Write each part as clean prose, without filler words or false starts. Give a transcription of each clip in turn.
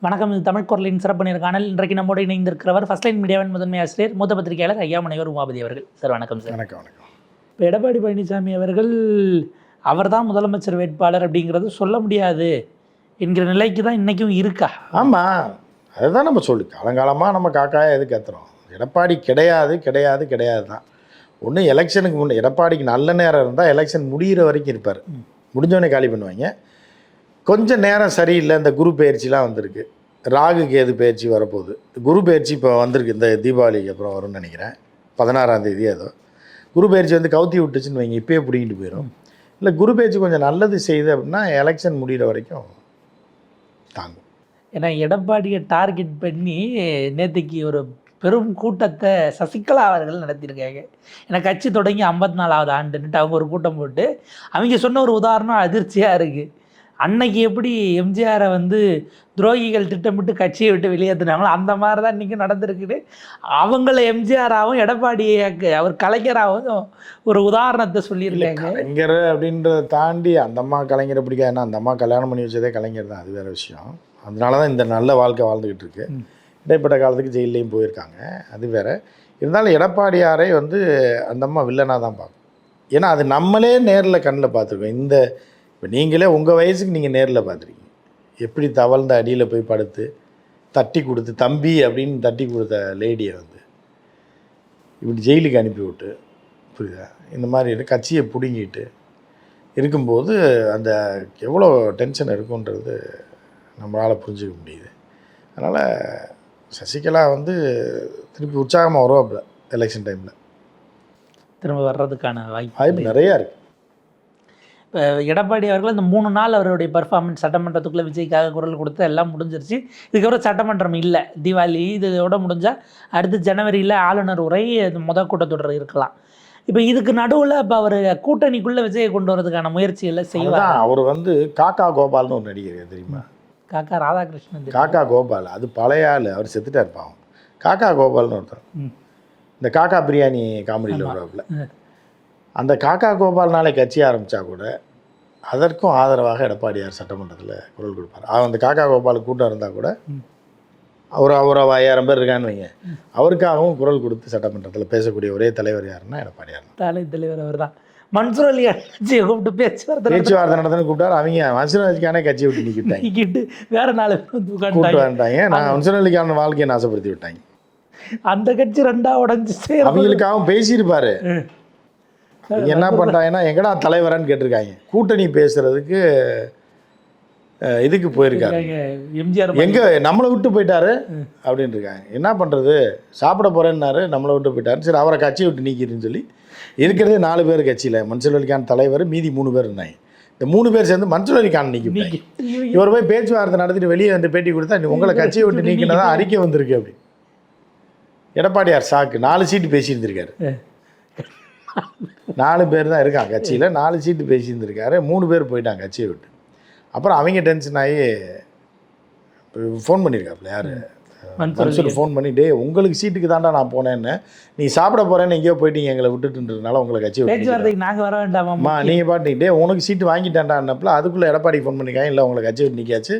வணக்கம். இது தமிழ் குரலின் சிறப்பு நேர்காணல். இன்றைக்கு நம்மோடு இணைந்திருக்கிறவர் ஃபர்ஸ்ட் லைன் மீடியாவின் முதன்மை ஆசிரியர், மூத்த பத்திரிகையாளர் ஐயா முனைவர் உமாபதி அவர்கள். சார் வணக்கம். சார் வணக்கம். வணக்கம். இப்போ எடப்பாடி பழனிசாமி அவர்கள் அவர் தான் முதலமைச்சர் வேட்பாளர் அப்படிங்கிறது சொல்ல முடியாது என்கிற நிலைக்கு தான் இன்றைக்கும் இருக்கா? ஆமாம், அதுதான் நம்ம சொல்லி காலங்காலமாக நம்ம காக்காயை எது கத்துறோம். எடப்பாடி கிடையாது கிடையாது கிடையாது தான். ஒன்று எலெக்ஷனுக்கு முன்னே எடப்பாடிக்கு நல்ல நேரம் இருந்தால் எலெக்ஷன் முடிகிற வரைக்கும் இருப்பார். முடிஞ்சவொடனே காலி பண்ணுவாங்க. கொஞ்சம் நேரம் சரியில்லை. இந்த குரு பயிற்சிலாம் வந்திருக்கு, ராகு கேது பயிற்சி வரப்போகுது. குரு பயிற்சி இப்போ வந்திருக்கு, இந்த தீபாவளிக்கு அப்புறம் வரும்னு நினைக்கிறேன், 16ஆம் தேதி ஏதோ. குரு பயிற்சி வந்து கவுத்தி விட்டுச்சுன்னு வைங்க, இப்போயே பிடிங்கிட்டு போயிடும். இல்லை, குரு பயிற்சி கொஞ்சம் நல்லது செய்யுது அப்படின்னா எலெக்ஷன் முடிகிற வரைக்கும் தாங்கும். ஏன்னா எடப்பாடியை டார்கெட் பண்ணி நேற்றுக்கு ஒரு பெரும் கூட்டத்தை சசிகலா அவர்கள் நடத்தியிருக்காங்க. ஏன்னா கட்சி தொடங்கி 54வது ஆண்டுன்ட்டு அவங்க ஒரு கூட்டம் போட்டு அவங்க சொன்ன ஒரு உதாரணம் அதிர்ச்சியாக இருக்குது. அன்னைக்கு எப்படி எம்ஜிஆரை வந்து துரோகிகள் திட்டமிட்டு கட்சியை விட்டு வெளியேற்றினாங்களோ அந்த மாதிரி தான் இன்றைக்கி நடந்திருக்குது. அவங்கள எம்ஜிஆராகவும் எடப்பாடியை அவர் கலைஞராகவும் ஒரு உதாரணத்தை சொல்லியிருக்காங்க. கலைஞர் அப்படின்றத தாண்டி அந்த அம்மா கலைஞரை பிடிக்காது. ஏன்னா அந்த அம்மா கல்யாணம் பண்ணி வச்சதே கலைஞர் தான், அது வேறு விஷயம். அதனால தான் இந்த நல்ல வாழ்க்கை வாழ்ந்துக்கிட்டு இருக்கு. இடைப்பட்ட காலத்துக்கு ஜெயிலையும் போயிருக்காங்க, அது வேறு. இருந்தாலும் எடப்பாடியாரை வந்து அந்த அம்மா வில்லனாக தான் பார்க்கும். ஏன்னா அது நம்மளே நேரில் கண்ணில் பார்த்துருக்கோம். இந்த இப்போ நீங்களே உங்கள் வயசுக்கு நீங்கள் நேரில் பார்த்துருக்கீங்க, எப்படி தவழ்ந்த அடியில் போய் படுத்து தட்டி கொடுத்து தம்பி அப்படின்னு தட்டி கொடுத்த லேடியை வந்து இப்படி ஜெயிலுக்கு அனுப்பி விட்டு, புரியுதா, இந்த மாதிரி கட்சியை பிடுங்கிட்டு இருக்கும்போது அந்த எவ்வளோ டென்ஷன் இருக்குன்றது நம்மளால் புரிஞ்சுக்க முடியுது. அதனால் சசிகலா வந்து திருப்பி உற்சாகமாக வருவாப்புல எலெக்ஷன் டைமில், திரும்ப வர்றதுக்கான வாய்ப்பு நிறையா இருக்குது. இப்போ எடப்பாடி அவர்கள் இந்த 3 நாள் அவருடைய பர்ஃபார்மன்ஸ் சட்டமன்றத்துக்குள்ளே விஜய்க்காக குரல் கொடுத்து எல்லாம் முடிஞ்சிருச்சு. இதுக்கப்புறம் சட்டமன்றம் இல்லை, தீபாவளி இதோட முடிஞ்சால் அடுத்து ஜனவரியில் ஆளுநர் உரை முதல் கூட்டத்தொடர் இருக்கலாம். இப்போ இதுக்கு நடுவில் இப்போ அவர் கூட்டணிக்குள்ளே விஜயை கொண்டு வரதுக்கான முயற்சிகளை செய்வார். அவர் வந்து காக்கா கோபால்னு ஒரு நடிகர் தெரியுமா? காக்கா ராதாகிருஷ்ணன். காக்கா கோபால் அது பழைய ஆள், அவர் செத்துட்டார் பாவம். காக்கா கோபால்னு ஒருத்தர், இந்த காக்கா பிரியாணி காமெடியில் வருவாப்புல. அந்த காக்கா கோபால்னாலே கட்சி ஆரம்பித்தா கூட அதற்கும் ஆதரவாக எடப்பாடியார் சட்டமன்றத்தில் குரல் கொடுப்பார். அந்த காக்கா கோபாலுக்கு கூட்டம் இருந்தால் கூட அவர் 5000 பேர் இருக்கான்னு வைங்க, அவருக்காகவும் குரல் கொடுத்து சட்டமன்றத்தில் பேசக்கூடிய ஒரே தலைவர் யாருன்னா எடப்பாடியார் தலைவர். அவர் தான் மன்சூர் அலி கட்சியை கூப்பிட்டு பேச்சுவார்த்தை நடத்துன்னு கூப்பிட்டாரு. அவங்க மன்சூர் அலிக்கானே கட்சியை விட்டு நீக்கிட்டு வேற 4 கூப்பிட்டு வந்துட்டாங்க. நான் மன்சூர் அலிக்கான வாழ்க்கையை நாசப்படுத்தி விட்டாங்க. அந்த கட்சி 2ஆ உடஞ்சிச்சு. அவங்களுக்காகவும் பேசியிருப்பாரு. என்ன பண்ணுறாங்கன்னா எங்கடா தலைவரான்னு கேட்டிருக்காங்க. கூட்டணி பேசுறதுக்கு இதுக்கு போயிருக்காரு, எம்ஜிஆர் எங்கே நம்மளை விட்டு போயிட்டாரு அப்படின்னு இருக்காங்க. என்ன பண்ணுறது, சாப்பிட போகிறேன்னாரு, நம்மளை விட்டு போயிட்டாரு. சரி, அவரை கட்சியை விட்டு நீக்கிடுன்னு சொல்லி இருக்கிறதே 4 பேர் கட்சியில். மன்சூர் அலிகான் தலைவர், மீதி 3 பேர் இருந்தாங்க. இந்த 3 பேர் சேர்ந்து மன்சூர் அலிகான் நீக்கி இவர் போய் பேச்சுவார்த்தை நடத்திட்டு வெளியே வந்து பேட்டி கொடுத்தா உங்களை கட்சியை விட்டு நீக்கினதான் அறிக்கை வந்திருக்கு அப்படி. எடப்பாடியார் சாக்கு 4 சீட்டு பேசியிருந்திருக்காரு. 4 பேர் தான் இருக்காங்க கட்சியில், 4 சீட்டு பேசியிருந்திருக்காரு. 3 பேர் போயிட்டாங்க கட்சியை விட்டு. அப்புறம் அவங்க டென்ஷன் ஆகி ஃபோன் பண்ணியிருக்காப்புல, யார் மன்சூர் ஃபோன் பண்ணி, டே உங்களுக்கு சீட்டுக்கு தாண்டா நான் போனேன்னு, நீ சாப்பிட போகிறேன்னு எங்கேயோ போயிட்டீங்க எங்களை விட்டுட்டுன்றதுனால உங்களை கட்சி விட்டு நாங்கள் வர வேண்டாமா நீங்கள் பாட்டு, டே உனக்கு சீட்டு வாங்கிட்டேன்டான்னப்பல அதுக்குள்ளே எடப்பாடி ஃபோன் பண்ணிக்காங்க, இல்லை உங்களை கட்சி விட்டு நிற்காச்சு,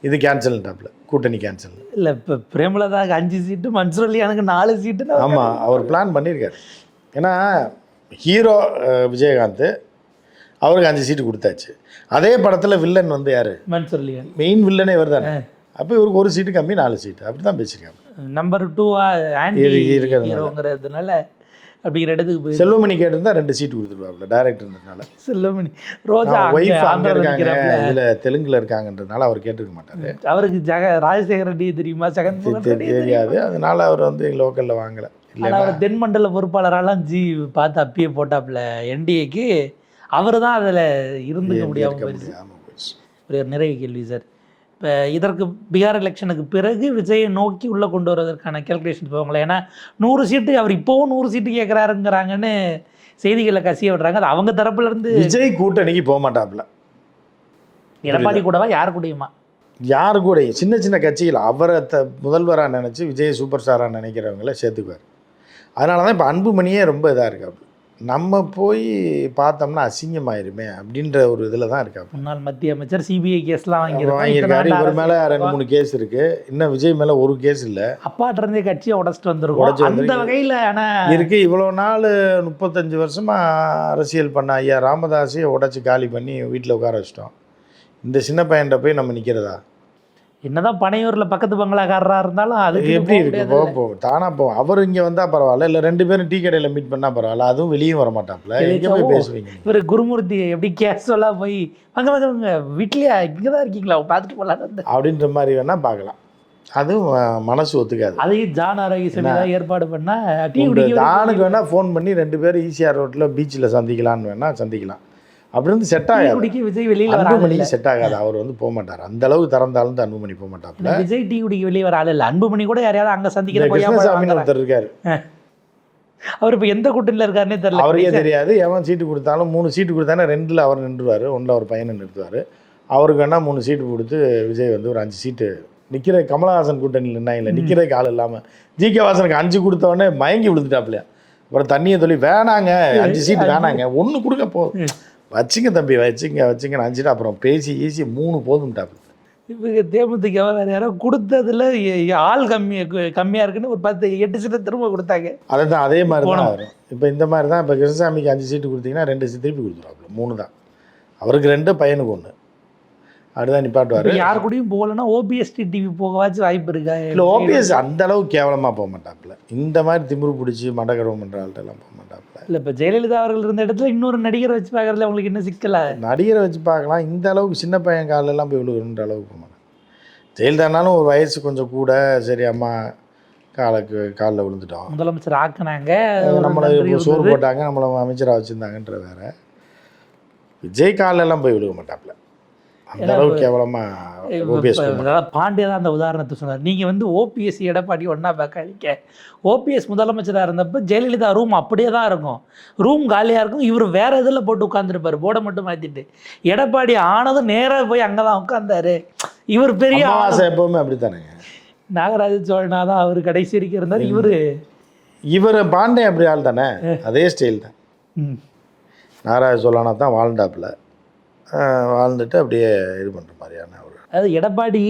இது கேன்சல்ன்றாப்புல, கூட்டணி கேன்சல். இல்லை, இப்போ பிரேமலதாக்கு 5 சீட்டு, மன்சூர் அலியானுக்கு 4 சீட்டு. ஆமாம், அவர் பிளான் பண்ணியிருக்காரு. ஏன்னா ஹீரோ விஜயகாந்த், அவருக்கு 5 சீட்டு கொடுத்தாச்சு. அதே படத்தில் வில்லன் வந்து யார்? மன்சூர் அலிகான். மெயின் வில்லனே இவர் தானே. அப்போ இவருக்கு 1 சீட்டு கம்மி, 4 சீட்டு அப்படி தான் பேசியிருக்காங்க. நம்பர் 2 இருக்கிறதுனால அப்படிங்கிற இடத்துக்கு போய் செல்வமணி கேட்டிருந்தா 2 சீட்டு கொடுத்துருவாப்புல டைரக்டர்ன்றதுனால. செல்வமணி ரோஜா ஒய்ஃப் அங்கே இருக்காங்க, இதில் தெலுங்குல இருக்காங்கன்றதுனால அவர் கேட்டுக்க மாட்டார். அவருக்கு ராஜசேகர ரெட்டி தெரியுமா? தெரியாது, அதனால அவர் வந்து லோக்கலில் வாங்கலை. ஆனால் அவர் தென்மண்டல பொறுப்பாளரெல்லாம் பார்த்து அப்பயே போட்டாப்புல என்டிஏக்கு. அவர் தான் அதில் இருந்துக்க முடியாமல் போயிடுச்சு. ஒரு நிறைவு கேள்வி சார், இப்போ இதற்கு பீகார் எலெக்ஷனுக்கு பிறகு விஜயை நோக்கி உள்ளே கொண்டு வருவதற்கான கேல்குலேஷன் போவாங்களே. ஏன்னா 100 சீட்டு அவர் இப்போவும் 100 சீட்டு கேட்குறாருங்கிறாங்கன்னு செய்திகளை கசிய விடுறாங்க. அது அவங்க தரப்புலேருந்து. விஜய் கூட்டணிக்கு போக மாட்டாப்புல. எடப்பாடி கூடவா யார் கூடயுமா? யாரு கூட, சின்ன சின்ன கட்சிகள் அவரை முதல்வராக நினச்சி விஜய் சூப்பர் ஸ்டாராக நினைக்கிறவங்கள சேர்த்துக்குவார். அதனால தான் இப்போ அன்புமணியே ரொம்ப இதாக இருக்காப்புல. நம்ம போய் பார்த்தோம்னா அசிங்கமாயிருமே அப்படின்ற ஒரு இதில் தான் இருக்காங்க. முன்னாள் மத்திய அமைச்சர் சிபிஐ கேஸ்லாம் வாங்கியிருக்காரு. இவர் மேலே 2-3 கேஸ் இருக்குது. இன்னும் விஜய் மேலே ஒரு கேஸ் இல்லை. அப்பாட்ட இருந்தே கட்சியை உடச்சிட்டு வந்துருக்கோம் அந்த வகையில். ஆனால் இருக்குது இவ்வளோ நாள் 35 வருஷமாக அரசியல் பண்ண ஐயா ராமதாஸையே உடச்சி காலி பண்ணி வீட்டில் உட்கார வச்சிட்டோம். இந்த சின்ன பையன்கிட்ட போய் நம்ம நிற்கிறதா? என்னதான் பனையூரில் பக்கத்து பங்களாக்காரராக இருந்தாலும் அதுக்கு எப்படி இருக்கு? போவோம் தானா போவோம். அவர் இங்கே வந்தால் பரவாயில்ல, இல்லை 2 பேரும் டீ கடையில் மீட் பண்ணால் பரவாயில்ல, அதுவும் வெளியும் வர மாட்டாப்புல. எங்கே போய் பேசுவீங்க? இவர் குருமூர்த்தி எப்படி கேஷுவலாக போய் வாங்க வாங்க வாங்க வீட்லையா இங்கே தான் இருக்கீங்களா பார்த்துட்டு போகலான்னு அப்படின்ற மாதிரி வேணால் பார்க்கலாம். அதுவும் மனசு ஒத்துக்காது. அதையும் ஜான் ஆரோக்கிய சபை ஏற்பாடு பண்ணால் டீ ஜானுக்கு வேணால் ஃபோன் பண்ணி 2 பேரும் ஈசிஆர் ரோட்டில் பீச்சில் சந்திக்கலான்னு வேணால் சந்திக்கலாம். அப்படி இருந்து செட் ஆகாது. விஜய் வெளியில் அன்புமணிக்கு செட் ஆகாது. அவர் வந்து போக மாட்டார். அந்த அளவுக்கு திறந்தாலும் அன்புமணி போக மாட்டாப்புல. விஜய் டீ குடிக்க வெளியே வர ஆள் இல்லை. அன்புமணி கூட யாரையாவது அங்கே சந்திக்கிற கிருஷ்ணசாமின்னு ஒருத்தர் இருக்காரு. அவர் இப்போ எந்த கூட்டணியில் இருக்காருன்னே தெரியல. அவருக்கே தெரியாது. எவன் சீட்டு கொடுத்தாலும் 3 சீட்டு கொடுத்தானே 2ல் அவர் நின்றுவார், 1ல் அவர் பையனை நிறுத்துவார். அவருக்கு வேணால் 3 சீட்டு கொடுத்து விஜய் வந்து ஒரு 5 சீட்டு நிற்கிற. கமலஹாசன் கூட்டணியில் நின்னாங்களே நிற்கிறதுக்கு ஆள் இல்லாமல் ஜிகே வாசனுக்கு 5 கொடுத்தவொடனே மயங்கி விழுந்துட்டாப்லையா. அப்புறம் தண்ணியை சொல்லி வேணாங்க 5 சீட்டு வேணாங்க 1 கொடுக்க போதும் வச்சுங்க தம்பி வச்சுங்க 5 சீட்டு அப்புறம் பேசி ஈசி 3 போதும்ட்டாப்பு. இப்போ தேமுதிக வேறு யாரோ கொடுத்ததுல ஆள் கம்மியாக இருக்குன்னு ஒரு 8 சீட்டை திரும்ப கொடுத்தாங்க. அதுதான் அதே மாதிரி தான் வரும். இப்போ இந்த மாதிரி தான். இப்போ கிருஷ்ணசாமிக்கு 5 சீட்டு கொடுத்தீங்கன்னா 2 சீட்டு திருப்பி கொடுத்துருவாப்புல. 3 தான். அவருக்கு 2, பையனுக்கு 1. அப்படிதான் நிப்பாட்டுவார். யார் கூடயும் போகலன்னா ஓபிஎஸ் டிவி போகவாச்சும் வாய்ப்பு இருக்கா? இல்லை ஓபிஎஸ் அந்த அளவுக்கு கேவலமாக போக மாட்டாப்புல. இந்த மாதிரி திமிரு பிடிச்சி மண்டகரவம் பண்ணுற ஆள்கிட்டலாம் போக மாட்டாப்புல. இல்லை இப்போ ஜெயலலிதா அவர்கள் இருந்த இடத்துல இன்னொரு நடிகரை வச்சு பார்க்குறதுல அவங்களுக்கு என்ன சிக்கலா? நடிகரை வச்சு பார்க்கலாம். இந்த அளவுக்கு சின்ன பையன் காலெல்லாம் போய் விழுகுன்ற அளவுக்கு போக மாட்டாங்க. ஜெயலலிதானாலும் ஒரு வயசு கொஞ்சம் கூட, சரி அம்மா காலில் விழுந்துட்டோம், முதலமைச்சர் ஆக்கினாங்க, நம்மளை சோறு போட்டாங்க, நம்மளை அமைச்சராக வச்சுருந்தாங்கன்ற வேற. விஜய் காலெல்லாம் போய் விழுக மாட்டாப்புல. அந்த அளவுக்கு கேவலமாக பாண்டியா தான் அந்த உதாரணத்தை சொன்னார். நீங்கள் வந்து ஓபிஎஸ் எடப்பாடி ஒன்றா பார்க்காதீங்க. ஓபிஎஸ் முதலமைச்சராக இருந்தப்போ ஜெயலலிதா ரூம் அப்படியே தான் இருக்கும், ரூம் காலியாக இருக்கும். இவர் வேறு இதில் போட்டு உட்காந்துருப்பார், போர்டை மட்டும் மாற்றிட்டு. எடப்பாடி ஆனதும் நேராக போய் அங்கே தான் உட்காந்தாரு. இவர் பெரிய ஆசை எப்போவுமே அப்படி தானேங்க. நாகராஜ சோழனா தான் அவர் கடைசி வரைக்கும் இருந்தார். இவர் பாண்டே அப்படி ஆள் தானே, அதே ஸ்டைல் தான். நாகராஜ சோழனா தான் வாழ்ந்தாப்புல, வாழ்ந்துட்டு அப்படியே இது பண்ணுற மாதிரியான ஒரு. அது எடப்பாடி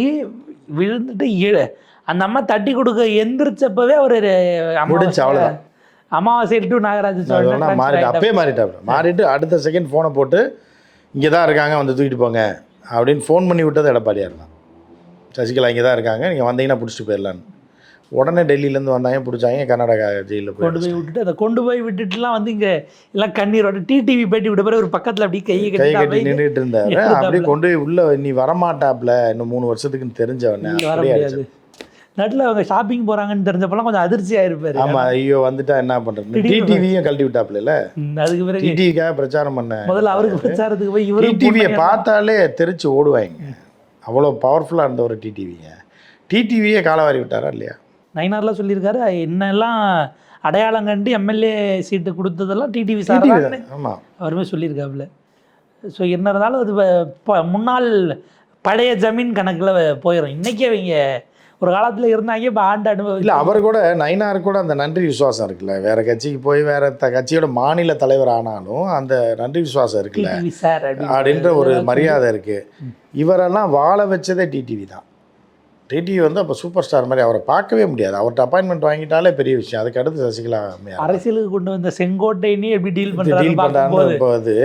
விழுந்துட்டு அந்த அம்மா தட்டி கொடுக்க எந்திரிச்சப்பவே அவர் முடிச்சு அவ்வளோதான். அமாவாசை டு நாகராஜ சோழனா மாறிட்டு அப்பயே மாறிட்டு அடுத்த செகண்ட் ஃபோனை போட்டு இங்கே தான் இருக்காங்க வந்து தூக்கிட்டு போங்க அப்படின்னு ஃபோன் பண்ணி விட்டது எடப்பாடியார் தான். சசிகலா இங்கே தான் இருக்காங்க, நீங்கள் வந்தீங்கன்னா பிடிச்சிட்டு போயிடலான்னு. உடனே டெல்லியிலேருந்து வந்தாங்க, பிடிச்சாங்க, கர்நாடகா ஜெயிலில் கொண்டு போய் விட்டுட்டு அதை கொண்டு போய் விட்டுட்டுலாம் வந்து இங்கே எல்லாம் கண்ணீரோட டிடிவி பேட்டி விட பிறகு ஒரு பக்கத்தில் அப்படியே கை கட்டி நின்றுட்டு இருந்தாரு. அப்படியே கொண்டு போய் உள்ள நீ வரமாட்டாப்ல இன்னும் 3 வருஷத்துக்குன்னு தெரிஞ்சவனே வர முடியாது. நட்டில் அவங்க ஷாப்பிங் போகிறாங்கன்னு தெரிஞ்சப்பெல்லாம் கொஞ்சம் அதிர்ச்சியாக இருப்பார். ஆமாம், ஐயோ வந்துட்டா என்ன பண்ணுறது. டிடிவியும் கழட்டி விட்டாப்புல. அதுக்கு பிறகு டிடிவிக்காக பிரச்சாரம் பண்ண முதல்ல அவருக்கு பிரச்சாரத்துக்கு போய் இவர் டிடிவியை பார்த்தாலே தெரிச்சு ஓடுவாங்க. அவ்வளோ பவர்ஃபுல்லாக இருந்த ஒரு டிடிவியே காலவாரி விட்டாரா இல்லையா? நயினார்லாம் சொல்லியிருக்காரு, என்னெல்லாம் அடையாளம் கண்டு எம்எல்ஏ சீட்டு கொடுத்ததெல்லாம் டிடிவி சார். ஆமாம், அவருமே சொல்லியிருக்காப்புல. ஸோ என்ன இருந்தாலும் அது முன்னாள் பழைய ஜமீன் கணக்கில் போயிடும். இன்றைக்கி அவங்க ஒரு காலத்தில் இருந்தாங்க, இப்போ ஆண்டு அனுபவம் இல்லை. அவர் கூட நயினார் கூட அந்த நன்றி விசுவாசம் இருக்குல்ல. வேறு கட்சிக்கு போய் வேறு கட்சியோட மாநில தலைவர் ஆனாலும் அந்த நன்றி விசுவாசம் இருக்குல்ல சார் அப்படின்ற ஒரு மரியாதை இருக்குது. இவரெல்லாம் வாழ வச்சதே டிடிவி தான். டிடிவி வந்து அப்போ சூப்பர் ஸ்டார் மாதிரி, அவரை பார்க்கவே முடியாது. அவர்கிட்ட அப்பாயின்மெண்ட் வாங்கிட்டாலே பெரிய விஷயம். அதுக்கு அடுத்து சசிகலா அரசியலுக்கு கொண்டு வந்த செங்கோட்டையினே எப்படி டீல் பண்ணுறாரு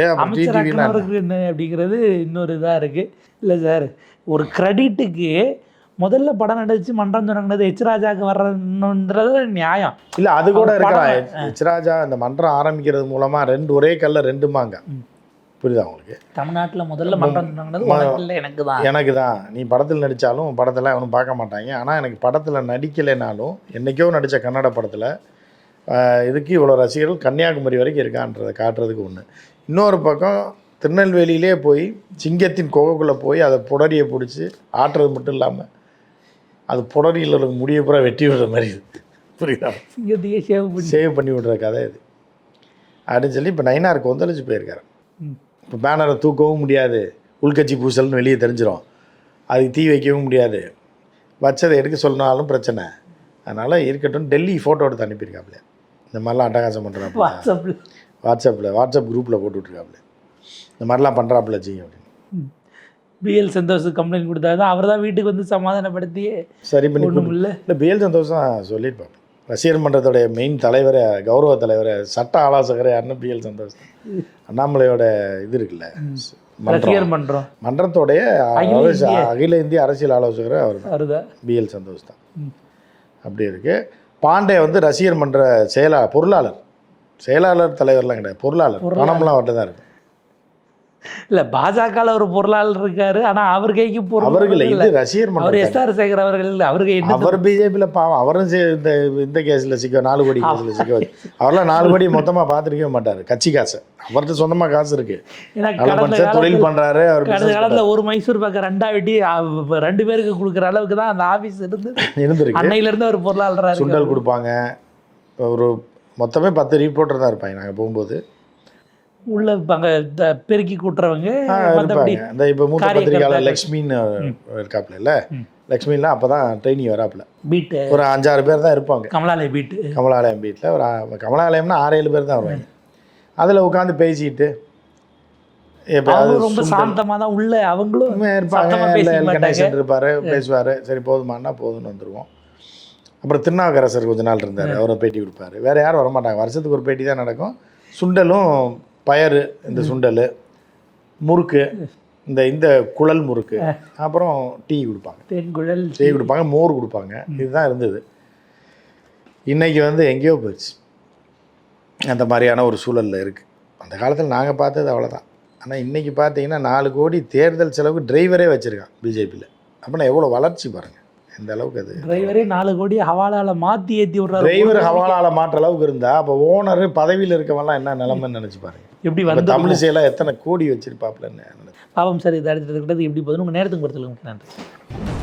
அப்படிங்கிறது இன்னொரு இதாக இருக்குது. இல்லை சார், ஒரு கிரெடிட்டுக்கு முதல்ல படம் நடிச்சு மன்றம் தொடங்கினது எச்ராஜாவுக்கு வர்றதுன்றது நியாயம் இல்லை. அது கூட இருக்கலாம். எச்ராஜா இந்த மன்றம் ஆரம்பிக்கிறது மூலமாக 2 ஒரே கல்ல 2 மாங்க. புரியுதா உங்களுக்கு? தமிழ்நாட்டில் முதல்ல மன்றம் தொடங்கினது எனக்கு தான். நீ படத்தில் நடித்தாலும் படத்தெல்லாம் அவனும் பார்க்க மாட்டாங்க. ஆனால் எனக்கு படத்தில் நடிக்கலைனாலும் என்றைக்கோ நடித்த கன்னட படத்தில் இதுக்கு இவ்வளோ ரசிகர்கள் கன்னியாகுமரி வரைக்கும் இருக்கான்றதை காட்டுறதுக்கு ஒன்று. இன்னொரு பக்கம் திருநெல்வேலியிலே போய் சிங்கத்தின் கோகைக்குள்ளே போய் அதை புடரியை பிடிச்சி ஆட்டுறது மட்டும் இல்லாமல் அது புடரியில் முடிய பூரா வெட்டி விடுற மாதிரி இருக்குது. புரியுதா? சிங்கத்தையே சேவ் பண்ணி விடுற கதை இது அப்படின்னு சொல்லி இப்போ நயினாருக்கு கொந்தளிச்சு போயிருக்காரு. இப்போ பேனரை தூக்கவும் முடியாது, உள்கட்சி பூசல்னு வெளியே தெரிஞ்சிடும், அதுக்கு தீ வைக்கவும் முடியாது, வச்சதை எடுக்க சொன்னாலும் பிரச்சனை. அதனால் இருக்கட்டும், டெல்லி ஃபோட்டோ எடுத்து அனுப்பியிருக்காப்புல. இந்த மாதிரிலாம் அட்டகாசம் பண்ணுறாங்க வாட்ஸ்அப் குரூப்பில் போட்டுட்ருக்காப்புல இந்த மாதிரிலாம் பண்ணுறாப்புல ஜி அப்படின்னு. பிஎல் சந்தோஷ் கம்ப்ளைண்ட் கொடுத்தா தான் அவர் தான் வீட்டுக்கு வந்து சமாதானப்படுத்தி சரி பண்ணி ஒன்றும் இல்லை. இல்லை பிஎல் சந்தோஷ் தான் சொல்லியிருப்பாங்க. ரசிகர் மன்றத்தோடைய மெயின் தலைவரை, கௌரவ தலைவரை, சட்ட ஆலோசகரை யாருன்னா பிஎல் சந்தோஷ் தான். அண்ணாமலையோட இது இருக்குல்ல ரசிகர் மன்றம் மன்றத்தோடைய அகில இந்திய அரசியல் ஆலோசகர் அவர் தான் பிஎல் சந்தோஷ் தான். அப்படி இருக்குது. பாண்டே வந்து ரசிகர் மன்ற செயலாளர் தலைவர்லாம் கிடையாது, பொருளாளர். பணம்லாம் அவர்கிட்ட தான் இருக்குது. இல்லை பாஜகவில் ஒரு பொருளாளர் இருக்காரு, ஆனால் அவர் கைக்கு அவர்கள் இது ரசிகர் மன்றம். அவர் எஸ்ஆர் சேகர் அவர்கள் அவருக்கு என்ன அவர் பிஜேபியில் பாவம், அவரும் இந்த கேஸில் சிக்க 4 கோடி கேஸில் சிக்க வச்சு அவரெல்லாம் 4 கோடி மொத்தமாக பார்த்துருக்கவே மாட்டார். கட்சி காசு அவர்கிட்ட சொந்தமாக காசு இருக்குது, தொழில் பண்ணுறாரு. அவர் கடந்த காலத்தில் ஒரு மைசூர் பக்கம் 2 வெட்டி 2 பேருக்கு கொடுக்குற அளவுக்கு தான் அந்த ஆஃபீஸ் இருந்திருக்கு. அன்னையிலேருந்து ஒரு பொருளாளராக சுண்டல் கொடுப்பாங்க. ஒரு மொத்தமே 10 ரிப்போர்ட்டர் தான் இருப்பாங்க. நாங்கள் போகும்போது உள்ள அங்கே பெருக்கி கூட்டுறவங்க இந்த இப்போ மூத்த பத்திரிகையாளர் லக்ஷ்மின்னு இருக்காப்புல, லக்ஷ்மிலாம் அப்போ தான் ட்ரெயினி வராப்புல. பீட்டு ஒரு 5-6 பேர் தான் இருப்பாங்க. கமலாலயம் பீட்டில் ஒரு கமலாலயம்னா 6-7 பேர் தான் வருவாங்க. அதில் உட்காந்து பேசிக்கிட்டு ரொம்ப சாந்தமாக தான் உள்ள அவங்களும் இருப்பாங்க. கணேசன் இருப்பார், பேசுவார். சரி போதுமானா போதும்னு வந்துடுவோம். அப்புறம் திருநாவுக்கரசர் கொஞ்ச நாள் இருந்தார், அவரை பேட்டி கொடுப்பாரு. வேறு யாரும் வரமாட்டாங்க. வருஷத்துக்கு ஒரு பேட்டி தான் நடக்கும். சுண்டலும் பயறு, இந்த சுண்டல், முறுக்கு, இந்த குழல் முறுக்கு, அப்புறம் டீ கொடுப்பாங்க, டீ கொடுப்பாங்க, மோர் கொடுப்பாங்க. இதுதான் இருந்தது. இன்றைக்கி வந்து எங்கேயோ போயிடுச்சு. அந்த மாதிரியான ஒரு சூழலில் இருக்குது. அந்த காலத்தில் நாங்கள் பார்த்தது அவ்வளோதான். ஆனால் இன்றைக்கி பார்த்தீங்கன்னா 4 கோடி தேர்தல் செலவுக்கு டிரைவரே வச்சுருக்கான் பிஜேபியில். அப்படின்னா எவ்வளோ வளர்ச்சி பாருங்கள். இந்த அளவுக்கு அது டிரைவரே 4 கோடி ஹவாலால மாற்றி ஏற்றி விட்றாரு. டிரைவர் ஹவாலால மாற்ற அளவுக்கு இருந்தால் அப்போ ஓனர் பதவியில் இருக்கவெல்லாம் என்ன நிலைமைன்னு நினச்சி பாருங்க. எப்படி வந்து தமிழிசையெல்லாம் எத்தனை கோடி வச்சிருப்பாப்புலன்னு பாவம். சார், இது அடுத்தது எப்படி போகுதுன்னு உங்கள் நேரத்துக்கு பொறுத்தவரைக்கும் நன்றி.